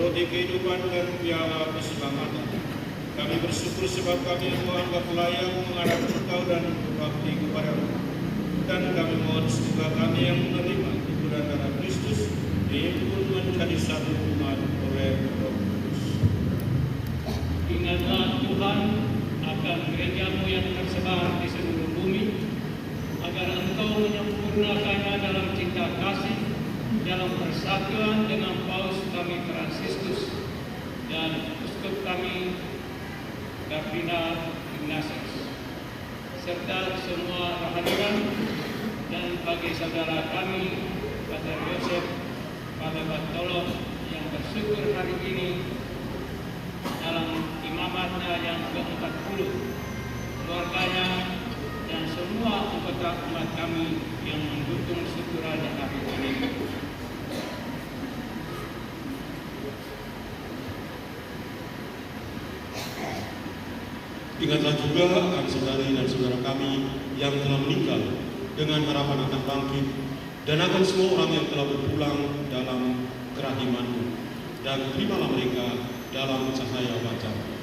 roti kehidupan dan piala keselamatan. Kami bersyukur sebab kami menganggap layak menghadap Engkau dan berbakti kepada-Mu. Dan kami mohon semoga kami yang menerima hiburan darah Kristus dihimpun menjadi satu umat oleh Roh Kudus. Ingatlah Tuhan akan gereja-Mu yang tersebar di seluruh bumi, agar Engkau menyempurnakannya dalam cinta kasih, dalam persatuan dengan Paus kami Fransiskus dan Uskup kami Kardinal Ignatius, serta semua rohaniwan, dan bagi saudara kami Pater Yosef Pater Bartolom yang bersyukur hari ini dalam imamatnya yang ke-40, keluarganya dan semua anggota umat kami yang mendukung syukurannya hari ini. Ingatlah juga akan saudari dan saudara kami yang telah meninggal dengan harapan akan bangkit, dan akan semua orang yang telah berpulang dalam kerahiman-Mu, dan terimalah mereka dalam cahaya wajah-Mu.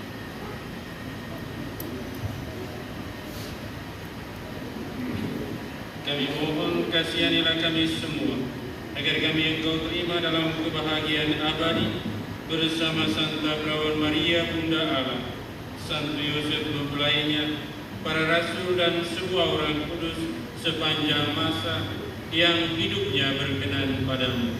Kami mohon kasihanilah kami semua, agar kami Engkau terima dalam kebahagiaan abadi bersama Santa Perawan Maria Bunda Allah, Santo Yosef mempelainya, para rasul dan semua orang kudus sepanjang masa yang hidupnya berkenan padamu.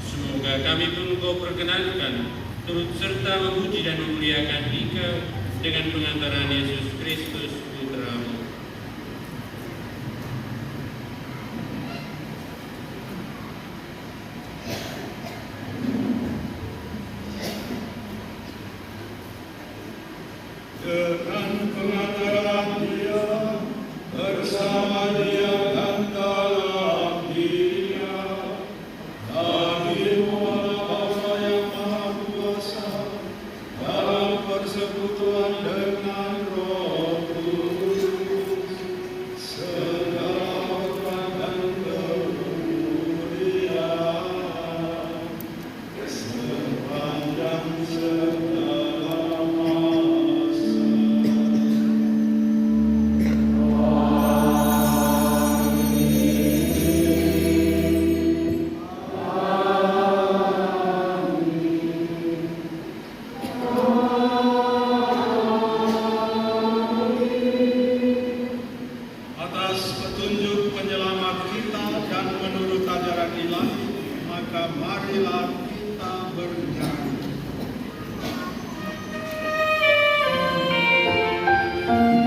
Semoga kami pun Engkau perkenankan turut serta memuji dan memuliakan Engkau dengan pengantaran Yesus Kristus Putra-Mu. Dengan pengantaran Dia, bersama Dia dan dalam Dia, kami memohon Allah yang Maha Kuasa dalam persekutuan dengan Roh Kudus, segala hormat dan kemuliaan sepanjang segala masa. Atas petunjuk penyelamat kita dan menurut ajaran ilahi, maka marilah kita bernyanyi. Amen.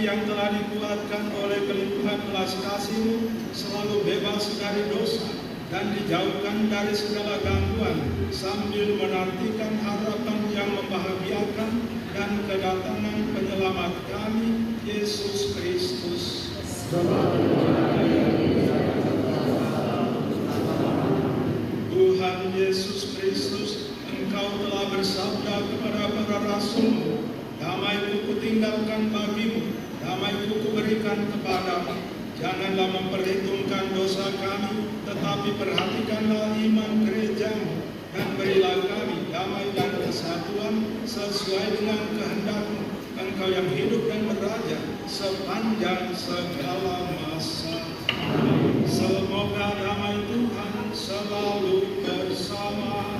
yang telah dikuatkan oleh kelimpahan belas kasih-Mu selalu bebas dari dosa dan dijauhkan dari segala gangguan sambil menantikan harapan yang membahagiakan dan kedatangan penyelamat kami, Yesus Kristus. Tuhan Yesus Kristus, Engkau telah bersabda kepada para rasul-Mu, damai-Ku kutinggalkan bagimu, damai-Ku kuberikan kepadamu. Janganlah memperhitungkan dosa kami, tetapi perhatikanlah iman gereja-Mu, dan berilah kami damai dan kesatuan sesuai dengan kehendak-Mu, Engkau yang hidup dan beraja sepanjang segala masa. Semoga damai Tuhan selalu bersamamu.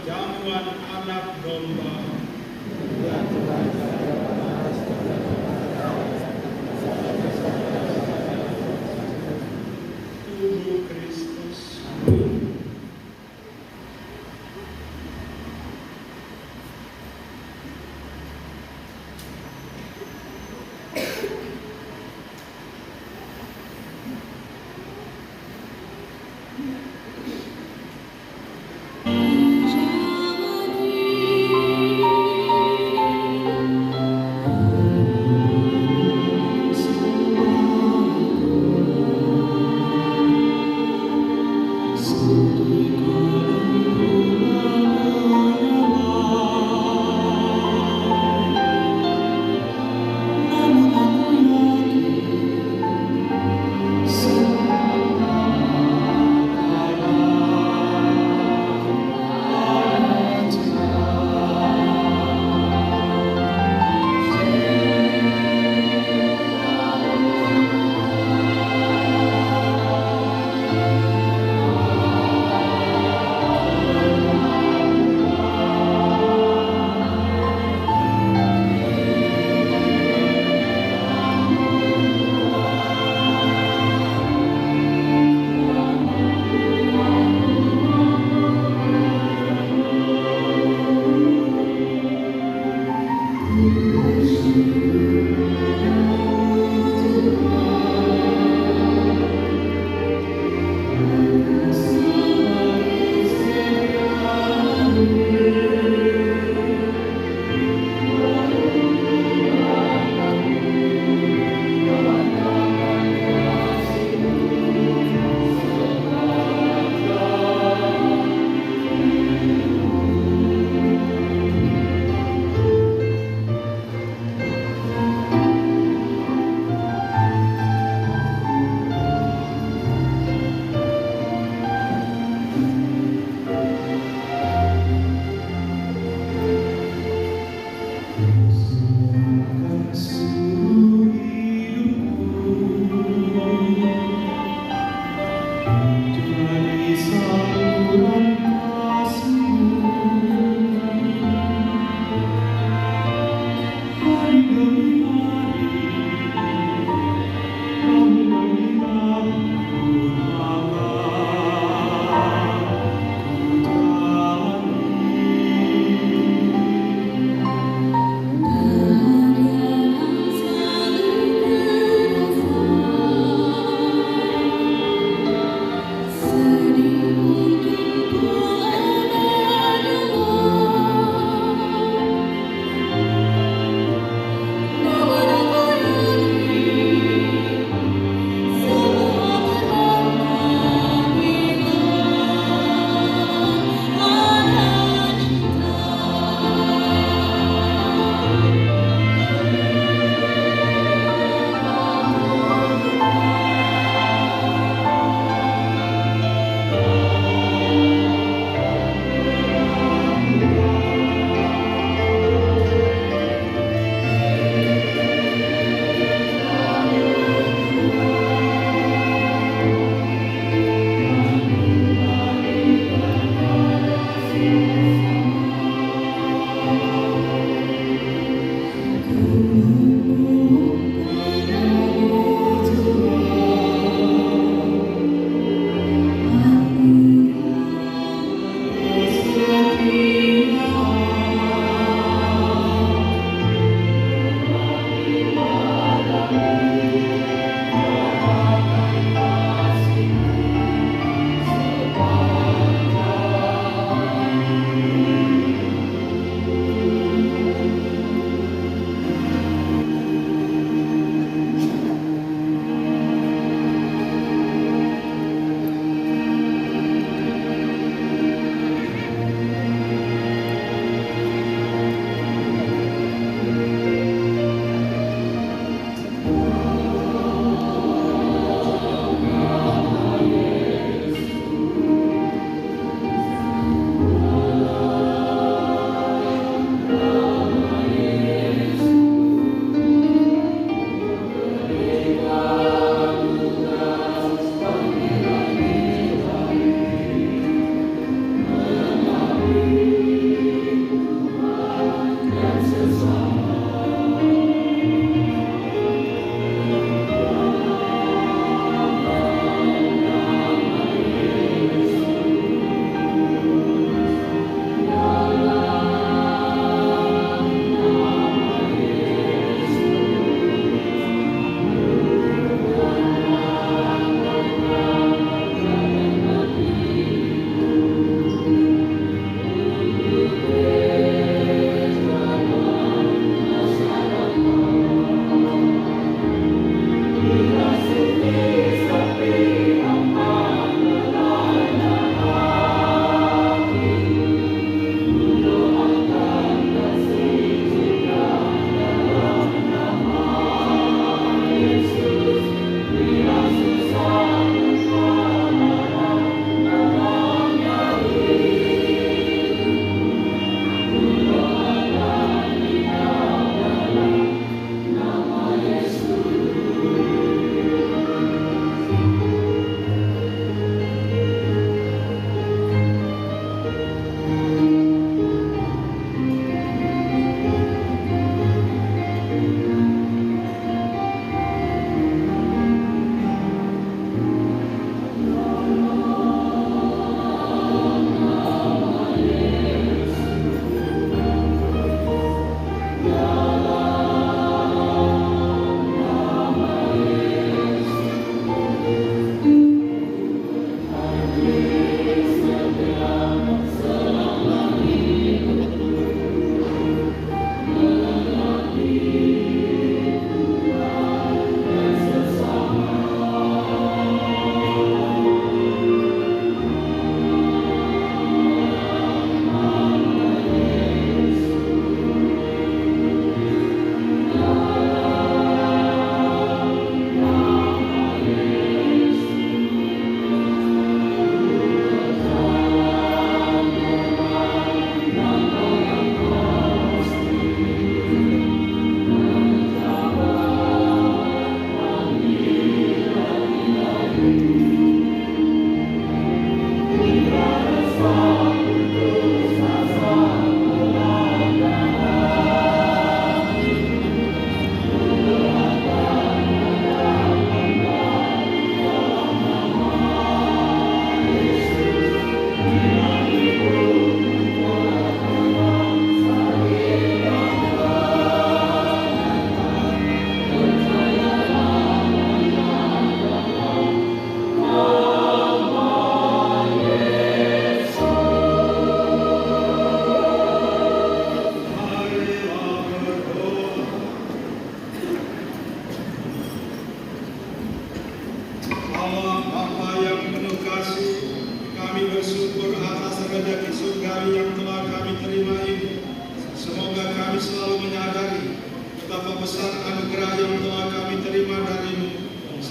Jangan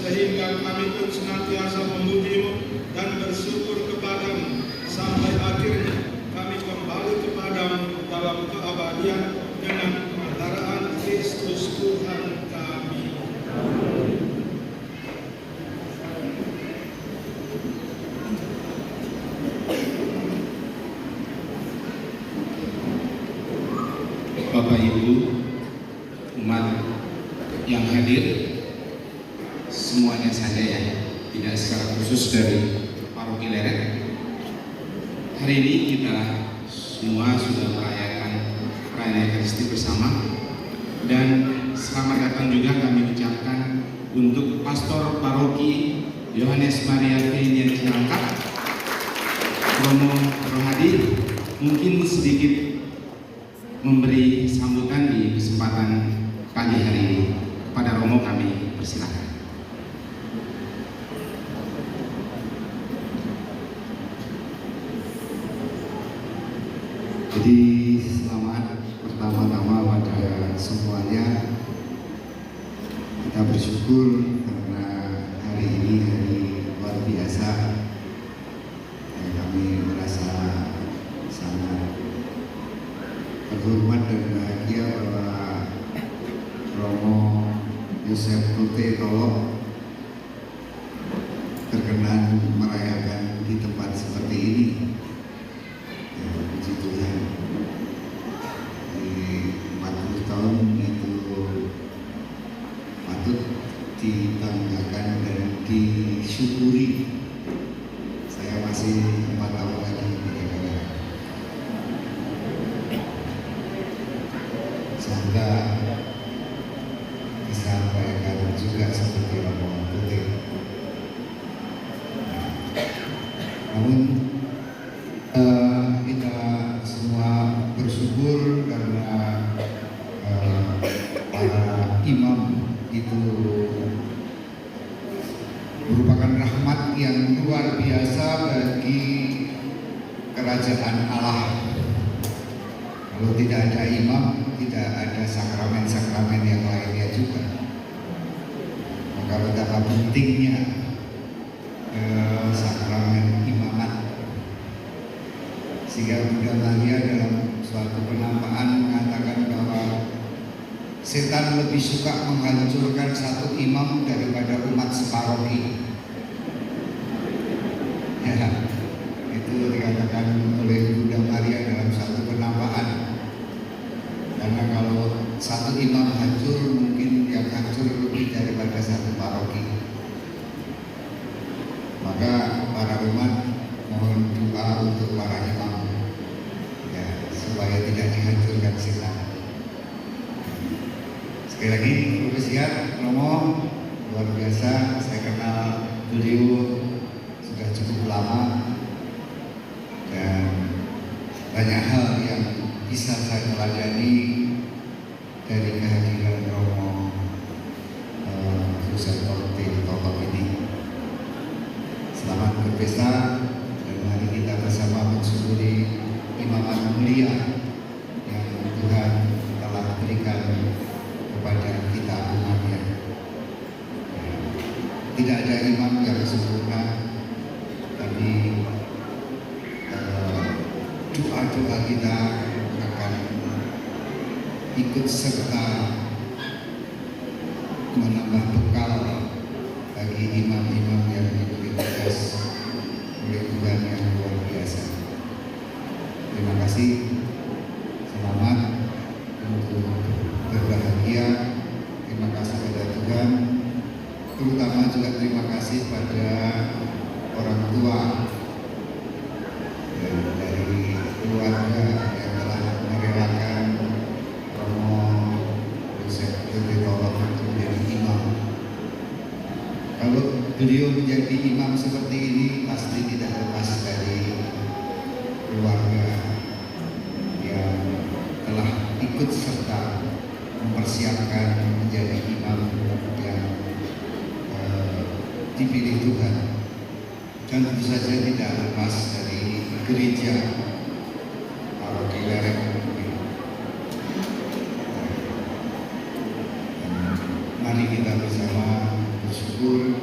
sehingga kami pun senantiasa memuji-Mu dan bersyukur kepada-Mu sampai akhirnya kami kembali kepada-Mu dalam keabadian dengan kebenaran Kristus Tuhan kami. Bapak Ibu, umat yang hadir, semuanya saja ya, tidak secara khusus dari Paroki Leret. Hari ini kita semua sudah merayakan perayaan Ekaristi bersama, dan selamat datang juga kami ucapkan untuk Pastor Paroki Yohanes Maria Filian Cilangkap, Romo Rohadi, mungkin sedikit memberi sambutan di kesempatan pagi hari ini. Kepada Romo kami persilakan. Jadi selamat pertama-tama pada semuanya. Kita bersyukur karena hari ini hari luar biasa. Kami merasa sangat terhormat dan bahagia bahwa Romo Yosef Tuti Tolok berkenan merayakan di tempat seperti ini. Ya, puji Tuhan. Di 40 tahun itu patut dibanggakan dan disyukuri. Saya masih 4 tahun lagi kira-kira. Semoga bisa merayakan juga seperti Romo Tuti. Namun kita semua bersyukur karena para imam itu merupakan rahmat yang luar biasa bagi kerajaan Allah. Kalau tidak ada imam, tidak ada sakramen-sakramen yang lainnya juga. Maka betapa pentingnya sakramen imamat. Sehingga Bunda Maria dalam suatu penamaan mengatakan bahwa setan lebih suka menghancurkan satu imam daripada umat separoki. Ya, itu dikatakan oleh Bunda Maria dalam satu penamaan. Karena kalau satu imam hancur, mungkin yang hancur lebih daripada satu paroki. Maka para umat mohon doa untuk para imam, ya, supaya tidak dihancurkan setan. Sekali lagi, Profesiat Romo luar biasa. Saya kenal beliau sudah cukup lama dan banyak hal yang bisa saya teladani dari kehadiran Romo Yosef Tuti Tolok ini. Selamat berpesta dan mari kita bersama mensyukuri imamat mulia yang Tuhan telah berikan kepada kita umatnya. Tidak ada imam yang sempurna, tapi doa-doa kita akan ikut serta menambah bekal bagi imam-imam yang diberi tugas oleh Tuhan yang luar biasa. Terima kasih. Selamat untuk berbahagia. Terima kasih pada Tuhan. Terutama juga terima kasih pada orang tua dari keluarga yang telah merelakan Romo Yosef Tuti Tolok untuk menjadi imam. Kalau beliau menjadi imam seperti ini pasti tidak lepas dari keluarga yang telah ikut serta mempersiapkan menjadi imam yang dipilih Tuhan. Dan tentu saja tidak lepas dari gereja Paroki Leret. Mari kita bersama bersyukur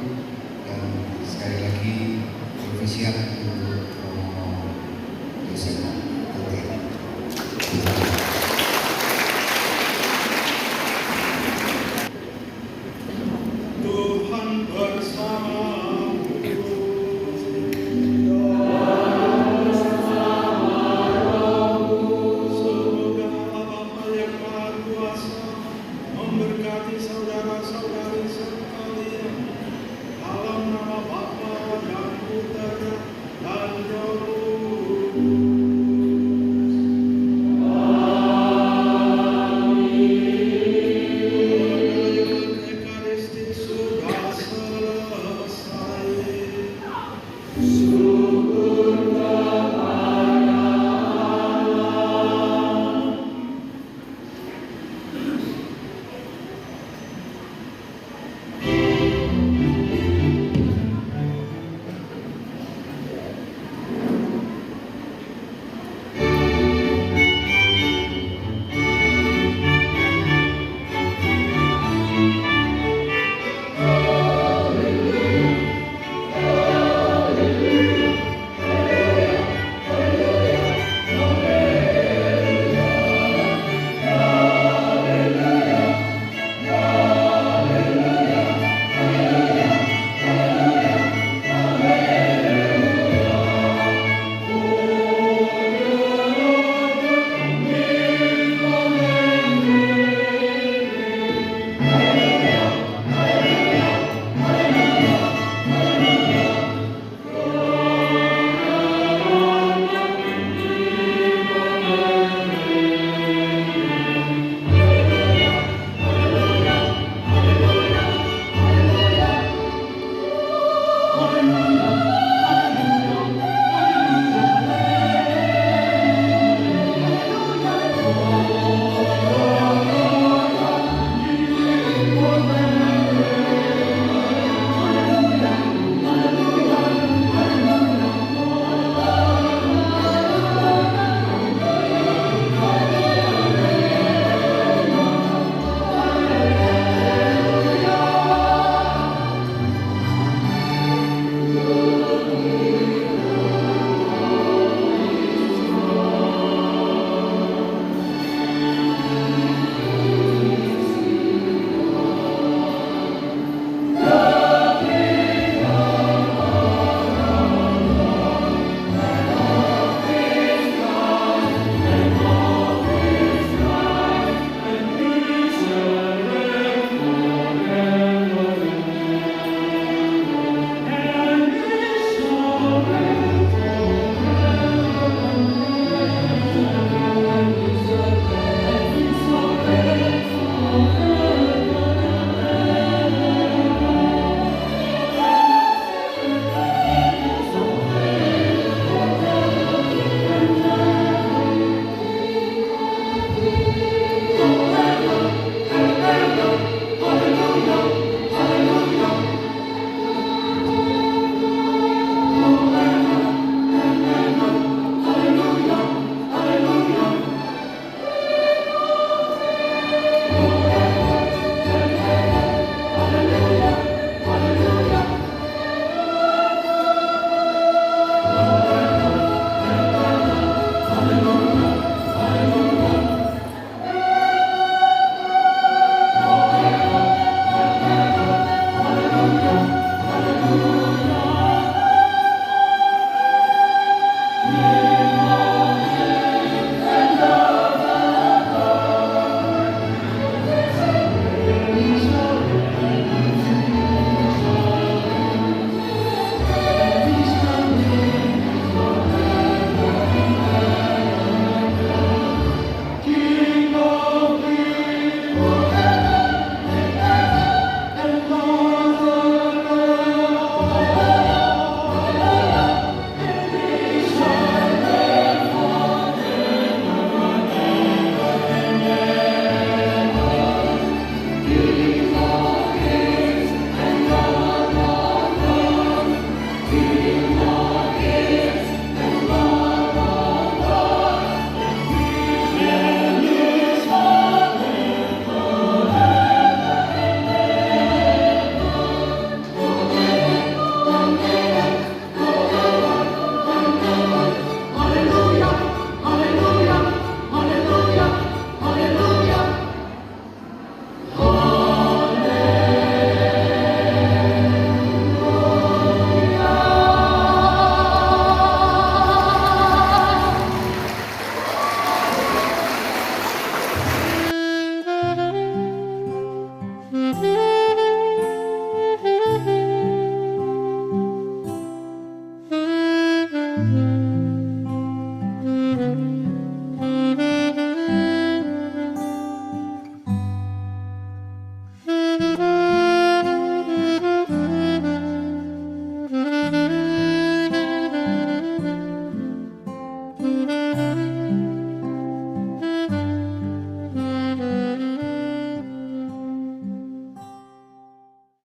Tuhan.